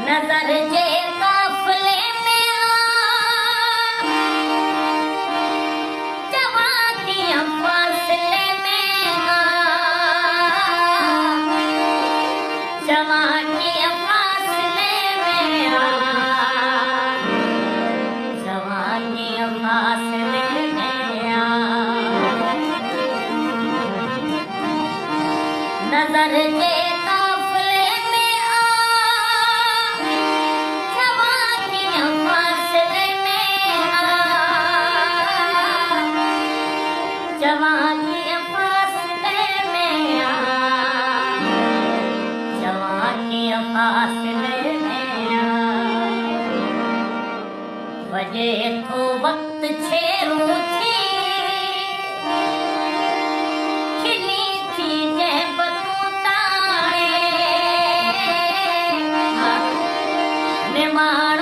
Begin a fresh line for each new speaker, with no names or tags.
नजर जे काफिले में जवानियां फासले में जवानियां फासले में जवानियां फासले में नजर जे जवानियां फासले में जवानियां फासले में वजे तो वक्त छेरू थी खिली थी जंहिं बतूं ताणे निमाण